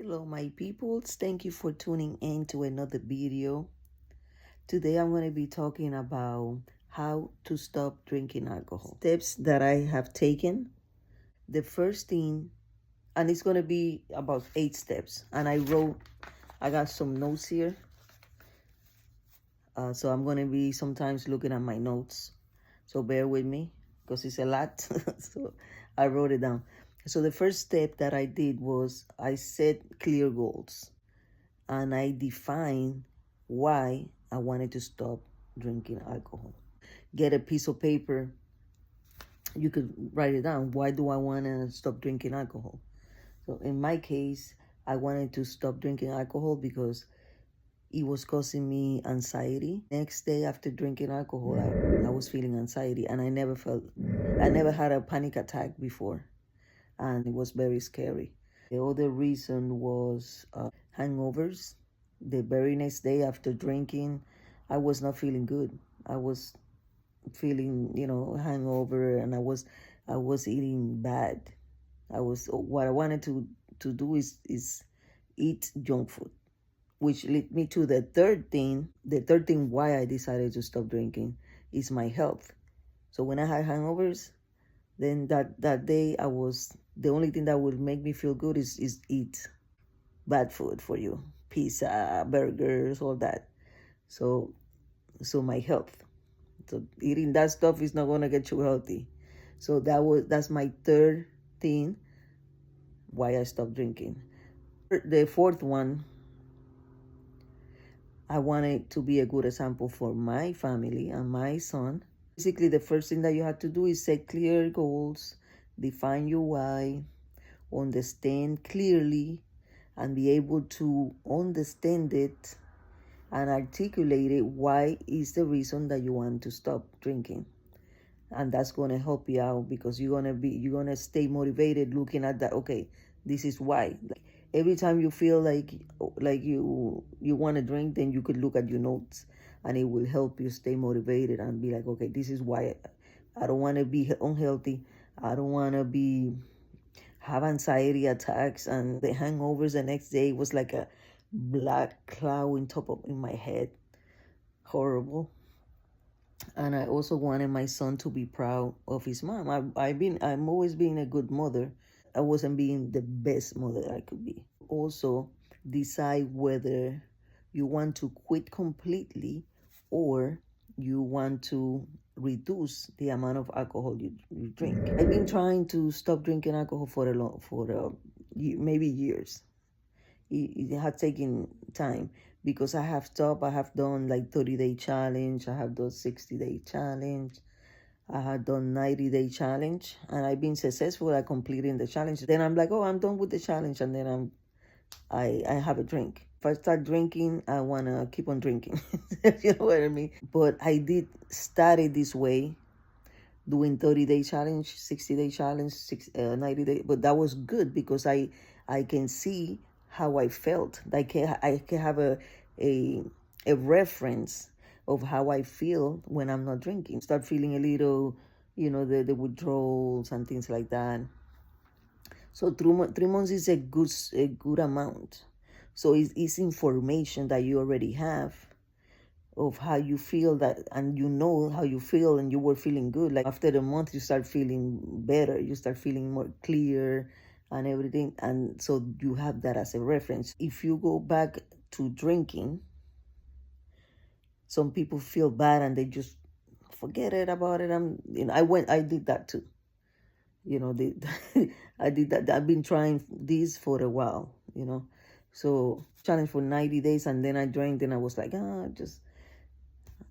Hello, my peoples. Thank you for tuning in to another video. Today, I'm going to be talking about how to stop drinking alcohol. Steps that I have taken. The first thing, and it's going to be about 8 steps. And I got some notes here. So I'm going to be sometimes looking at my notes. So bear with me because it's a lot. So I wrote it down. So the first step that I did was I set clear goals. And I defined why I wanted to stop drinking alcohol. Get a piece of paper. You could write it down. Why do I want to stop drinking alcohol? So in my case, I wanted to stop drinking alcohol because it was causing me anxiety. Next day after drinking alcohol, I was feeling anxiety, and I never had a panic attack before, and it was very scary. The other reason was hangovers. The very next day after drinking, I was not feeling good. I was feeling, hangover, and I was eating bad. What I wanted to do is eat junk food, which led me to the third thing. The third thing why I decided to stop drinking is my health. So when I had hangovers, then that day the only thing that would make me feel good is eat bad food for you, pizza, burgers, all that. So my health. So eating that stuff is not gonna get you healthy. So that's my third thing why I stopped drinking. The fourth one, I wanted to be a good example for my family and my son. Basically, the first thing that you have to do is set clear goals, define your why, understand clearly, and be able to understand it and articulate it. Why is the reason that you want to stop drinking? And that's going to help you out because you're going to stay motivated looking at that. Okay, this is why. Every time you feel like you want to drink, then you could look at your notes, and it will help you stay motivated and be like, okay, this is why I don't want to be unhealthy. I don't want to have anxiety attacks, and the hangovers the next day was like a black cloud in my head. Horrible. And I also wanted my son to be proud of his mom. I'm always being a good mother. I wasn't being the best mother I could be. Also, decide whether you want to quit completely or you want to reduce the amount of alcohol you drink. I've been trying to stop drinking alcohol for maybe years. It had taken time because I have stopped. I have done like 30-day challenge. I have done 60-day challenge. I had done 90-day challenge, and I've been successful at completing the challenge. Then I'm like, oh, I'm done with the challenge, and then I have a drink. If I start drinking, I wanna keep on drinking. You know what I mean? But I did start it this way, doing 30-day challenge, 60-day challenge, 90-day. But that was good because I can see how I felt. I can have a reference of how I feel when I'm not drinking. Start feeling a little, the withdrawals and things like that. So 3 months is a good amount. So it's information that you already have of how you feel, that, and you know how you feel, and you were feeling good. Like after a month, you start feeling better. You start feeling more clear and everything. And so you have that as a reference. If you go back to drinking, some people feel bad and they just forget it about it. I did that too. I did that. I've been trying this for a while, So challenge for 90 days, and then I drank, and I was like, just,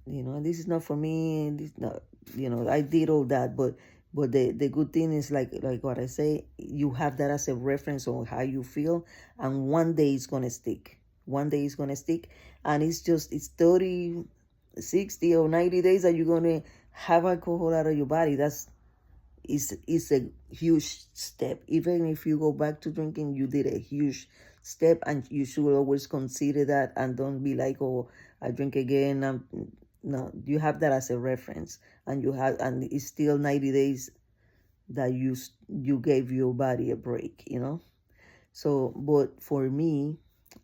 this is not for me. This not, I did all that, but the good thing is like what I say, you have that as a reference on how you feel, and one day it's gonna stick. One day it's gonna stick, and it's 30, 60, or 90 days that you're gonna have alcohol out of your body. It's a huge step. Even if you go back to drinking, you did a huge step, and you should always consider that, and don't be like, oh, I drink again. No, you have that as a reference, and it's still 90 days that you gave your body a break, So, but for me,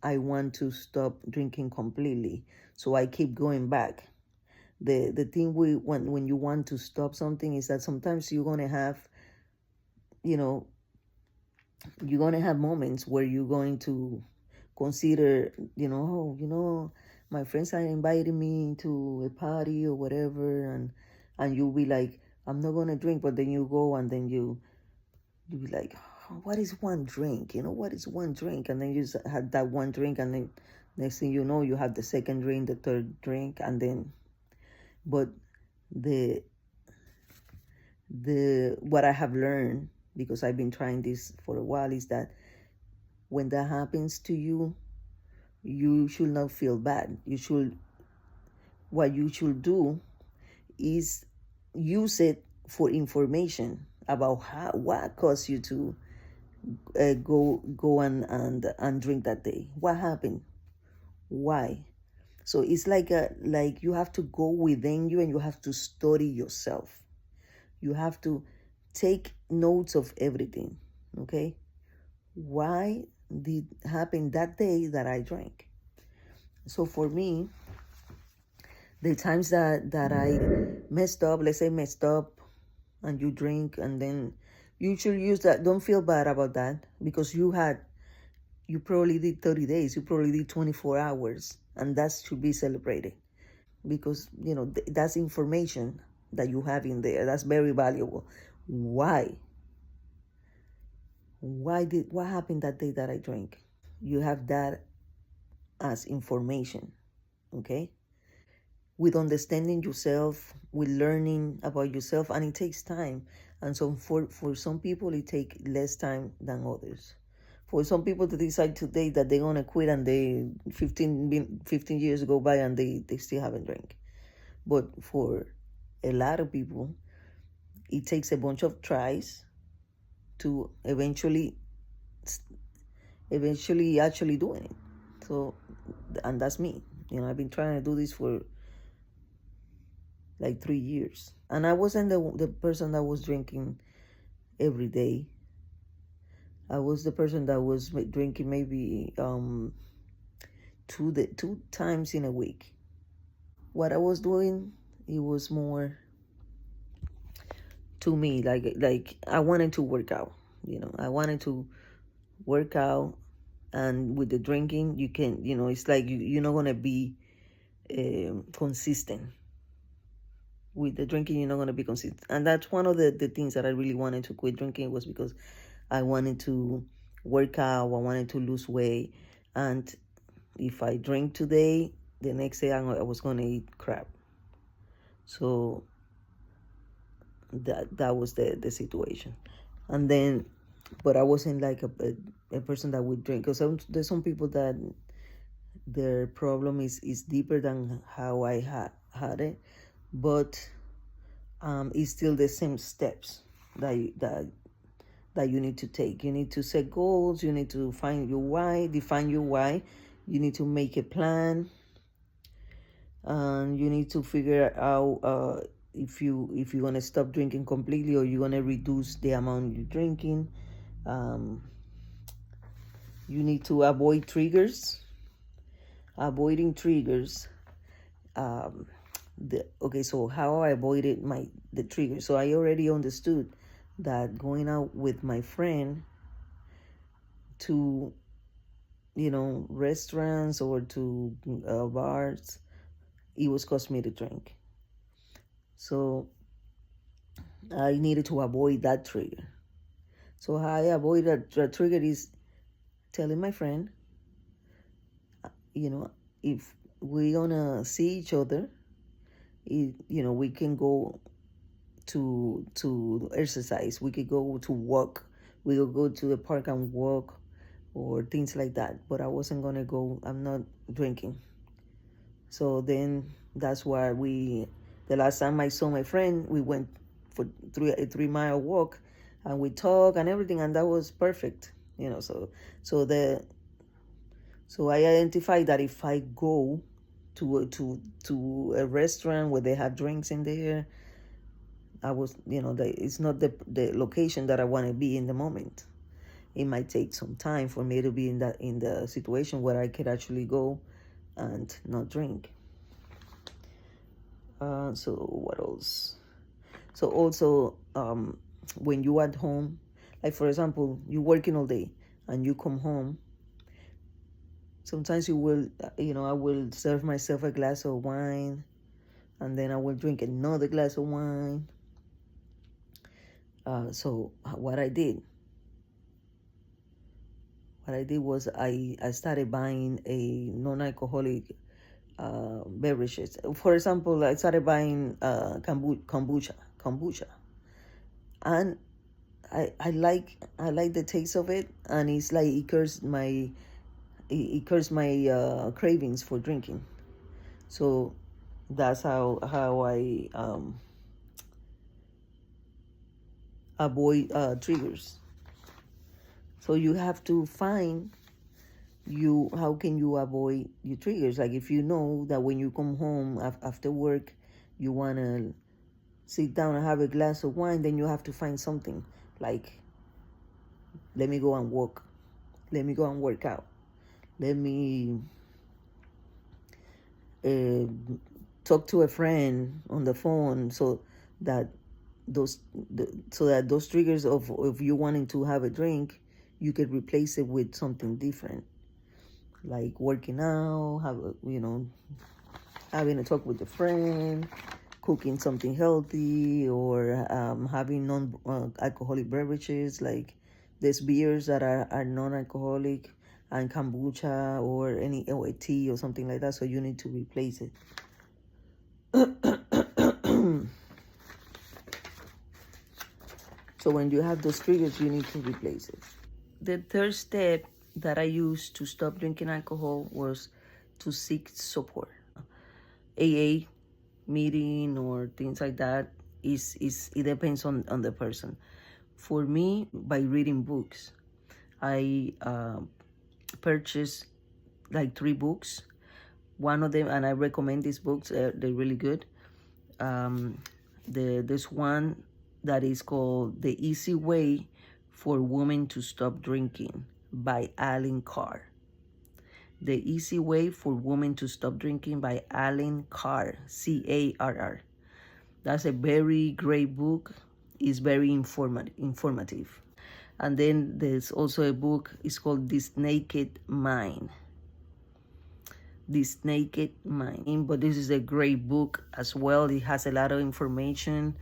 I want to stop drinking completely. So I keep going back. The thing when you want to stop something is that sometimes you're gonna have, you know, you're gonna have moments where you're going to consider, oh, my friends are inviting me to a party or whatever, and you'll be like, I'm not gonna drink, but then you go and then you be like, "Oh, what is one drink? What is one drink?" And then you had that one drink, and then next thing you know, you have the second drink, the third drink, and then, but the what I have learned, because I've been trying this for a while, is that when that happens to you, you should not feel bad. What you should do is use it for information about what caused you to go and drink that day. What happened? Why? So it's like you have to go within you and you have to study yourself. You have to take notes of everything. Okay? Why did happen that day that I drank? So for me, the times that I messed up, let's say messed up, and you drink, and then you should use that. Don't feel bad about that, because you probably did 30 days, you probably did 24 hours, and that should be celebrated, because that's information that you have in there. That's very valuable. Why? What happened that day that I drank? You have that as information, okay? With understanding yourself, with learning about yourself, and it takes time. And so for some people, it takes less time than others. For some people to decide today that they're gonna quit, and they 15 years go by and they still haven't drank. But for a lot of people, it takes a bunch of tries to eventually actually doing it. So, and that's me. I've been trying to do this for like 3 years, and I wasn't the person that was drinking every day. I was the person that was drinking maybe two times in a week. What I was doing, it was more to me like I wanted to work out. I wanted to work out, and with the drinking, you can, it's like you're not gonna be consistent. With the drinking, you're not gonna be consistent, and that's one of the things that I really wanted to quit drinking, was because I wanted to work out, I wanted to lose weight, and if I drink today, the next day I was gonna eat crap. So that was the situation. And then, but I wasn't like a person that would drink, because there's some people that their problem is deeper than how I had it, but it's still the same steps that you need to take. You need to set goals. You need to define your why. You need to make a plan, and you need to figure out if you're gonna stop drinking completely, or you're gonna reduce the amount you're drinking. You need to avoid triggers. Avoiding triggers. Okay, so how I avoided the trigger. So I already understood that going out with my friend to restaurants or to bars, it was cost me to drink. So I needed to avoid that trigger. So how I avoid that trigger is telling my friend, if we're gonna see each other, we can go to exercise. We could go to walk. We could go to the park and walk, or things like that. But I wasn't gonna go. I'm not drinking. So then that's why the last time I saw my friend, we went for a 3 mile walk, and we talked and everything, and that was perfect. So I identified that if I go to a restaurant where they have drinks in there, it's not the location that I want to be in the moment. it might take some time for me to be in the situation where I could actually go and not drink. So what else? So also, when you at home, like for example, you're working all day and you come home, sometimes you will, I will serve myself a glass of wine, and then I will drink another glass of wine. So what I did was I started buying a non-alcoholic beverages. For example, I started buying kombucha, and I like the taste of it, and it's like it curbs my cravings for drinking. So that's how I avoid triggers. So you have to find how can you avoid your triggers. Like if you know that when you come home after work, you want to sit down and have a glass of wine, then you have to find something like, let me go and walk, let me go and work out, let me talk to a friend on the phone, so that those triggers of you wanting to have a drink, you could replace it with something different, like working out, having a talk with a friend, cooking something healthy, or having non-alcoholic beverages. Like there's beers that are non-alcoholic, and kombucha or a tea or something like that. So you need to replace it. So when you have those triggers, you need to replace it. The third step that I used to stop drinking alcohol was to seek support. AA meeting or things like that it depends on the person. For me, by reading books, I purchased like 3 books. One of them, and I recommend these books, they're really good. There's one that is called The Easy Way for Women to Stop Drinking by Allen Carr. The Easy Way for Women to Stop Drinking by Allen Carr, Carr. That's a very great book. It's very informative. And then there's also a book, it's called This Naked Mind. This Naked Mind. But this is a great book as well. It has a lot of information.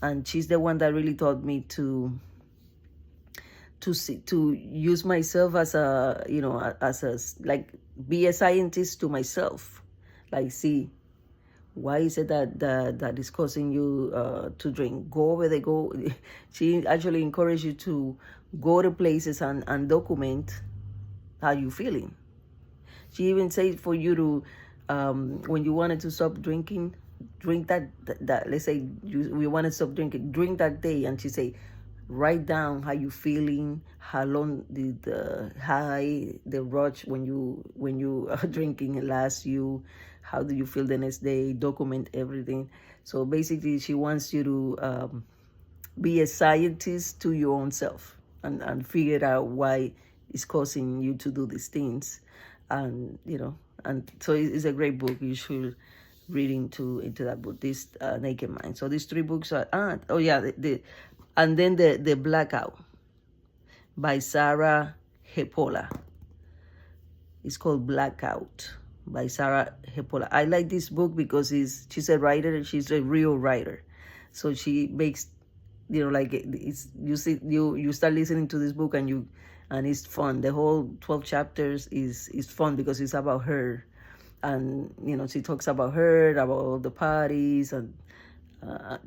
And she's the one that really taught me to use myself as like be a scientist to myself. Like, see, why is it that is causing you to drink? Go over there, go. She actually encouraged you to go to places and document how you feeling. She even said for you to, when you wanted to stop drinking, drink that let's say we want to stop drinking, drink that day. And she say, write down how you feeling, how long did the rush when you are drinking last you, how do you feel the next day, document everything. So basically she wants you to be a scientist to your own self and figure out why it's causing you to do these things. And and so it's a great book. You should read into that book, this Naked Mind. So these 3 books are and then the Blackout by Sarah Hepola. It's called Blackout by Sarah Hepola. I like this book because she's a writer, and she's a real writer. So she makes, like you start listening to this book and it's fun. The whole 12 chapters is fun because it's about her. And, she talks about her, about all the parties. And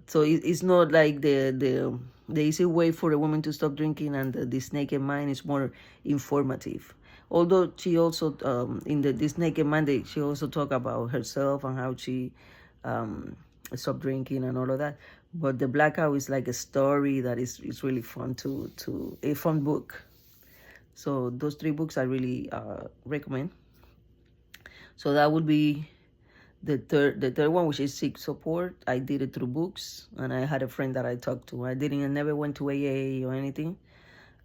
so it's not like the Easy Way for a Woman to Stop Drinking and This Naked Mind is more informative. Although she also, in This Naked Mind, she also talk about herself and how she stopped drinking and all of that. But the Blackout is like a story that is really fun a fun book. So those 3 books I really recommend. So that would be the third one, which is seek support. I did it through books, and I had a friend that I talked to. I never went to AA or anything.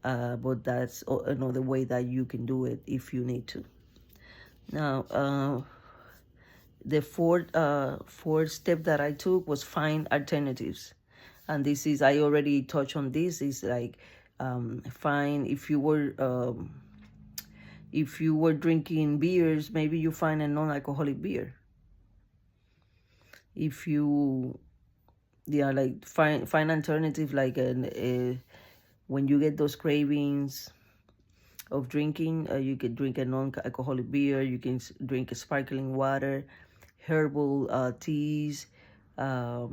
but that's another way that you can do it if you need to. Now, the fourth step that I took was find alternatives. And this is, I already touched on this, is like, find, if you were drinking beers, maybe you find a non-alcoholic beer. If you, like find alternative, like when you get those cravings of drinking, you can drink a non-alcoholic beer, you can drink a sparkling water, herbal teas. I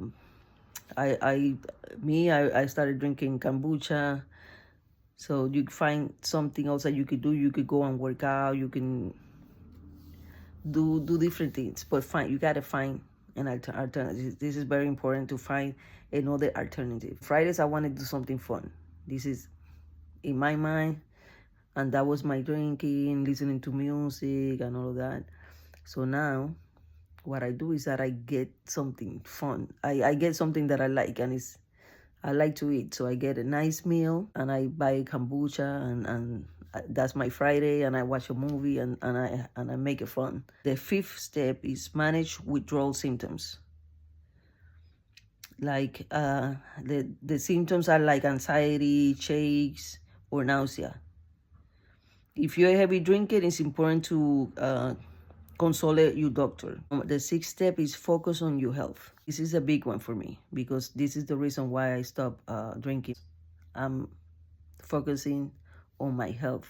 started drinking kombucha. So you find something else that you could do. You could go and work out. You can do different things, but you gotta find an alternative. This is very important, to find another alternative. Fridays I want to do something fun. This is in my mind, and that was my drinking, listening to music and all of that. So now what I do is that I get something fun. I get something that I like, and I like to eat. So I get a nice meal and I buy kombucha, and that's my Friday, and I watch a movie, and I make it fun. The fifth step is manage withdrawal symptoms. Like the symptoms are like anxiety, shakes, or nausea. If you're a heavy drinker, it's important to consult your doctor. The sixth step is focus on your health. This is a big one for me, because this is the reason why I stopped drinking. I'm focusing on my health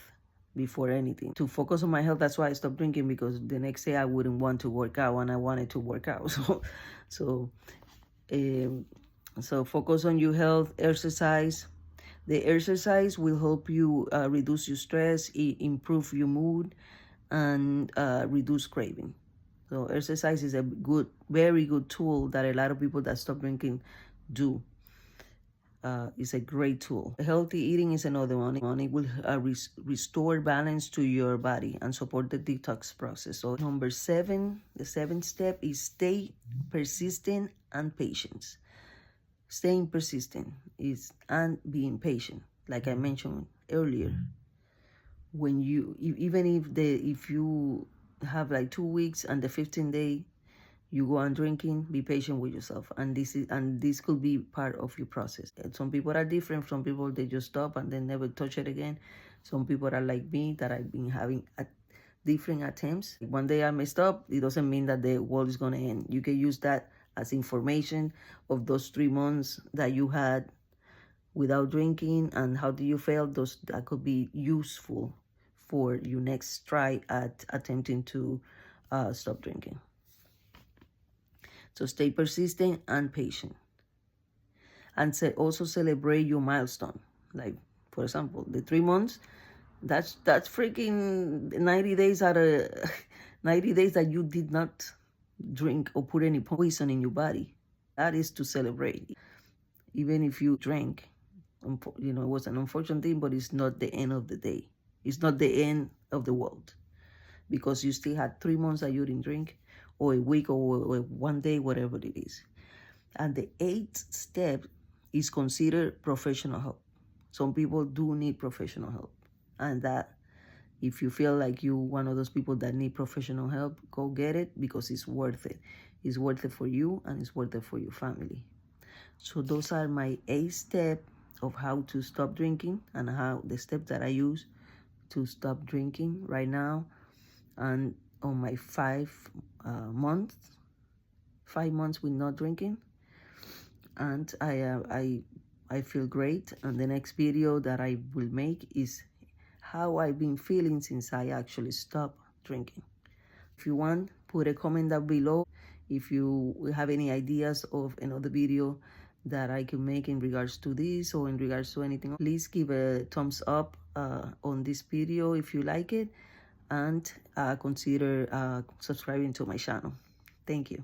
before anything. To focus on my health, that's why I stopped drinking, because the next day I wouldn't want to work out, and I wanted to work out. So focus on your health, exercise. The exercise will help you reduce your stress, improve your mood, and reduce craving. So exercise is a very good tool that a lot of people that stop drinking do. It's a great tool. Healthy eating is another one. It will restore balance to your body and support the detox process. So number 7, the 7th step is stay persistent and patient. Staying persistent and being patient. Like I mentioned earlier, when you, even if you have like 2 weeks and the 15th day you go on drinking, be patient with yourself, and this could be part of your process. Some people are different. Some people, they just stop and then never touch it again. Some people are like me, that I've been having different attempts. One day I messed up, it doesn't mean that the world is going to end. You can use that as information of those 3 months that you had without drinking, and how do you feel. That could be useful for your next try at attempting to stop drinking. So stay persistent and patient. And also celebrate your milestone. Like, for example, the 3 months, that's freaking 90 days out of 90 days that you did not drink or put any poison in your body. That is to celebrate. Even if you drank, it was an unfortunate thing, but it's not the end of the day. It's not the end of the world, because you still had 3 months that you didn't drink, or a week, or 1 day, whatever it is. And the 8th step is consider professional help. Some people do need professional help, and that if you feel like you're one of those people that need professional help, go get it, because it's worth it. It's worth it for you, and it's worth it for your family. So those are my 8 steps of how to stop drinking, and how the steps that I use to stop drinking right now, and on my 5 months with not drinking. And I feel great. And the next video that I will make is how I've been feeling since I actually stopped drinking. If you want, put a comment down below. If you have any ideas of another video that I can make in regards to this, or in regards to anything, please give a thumbs up on this video if you like it, and consider subscribing to my channel. Thank you.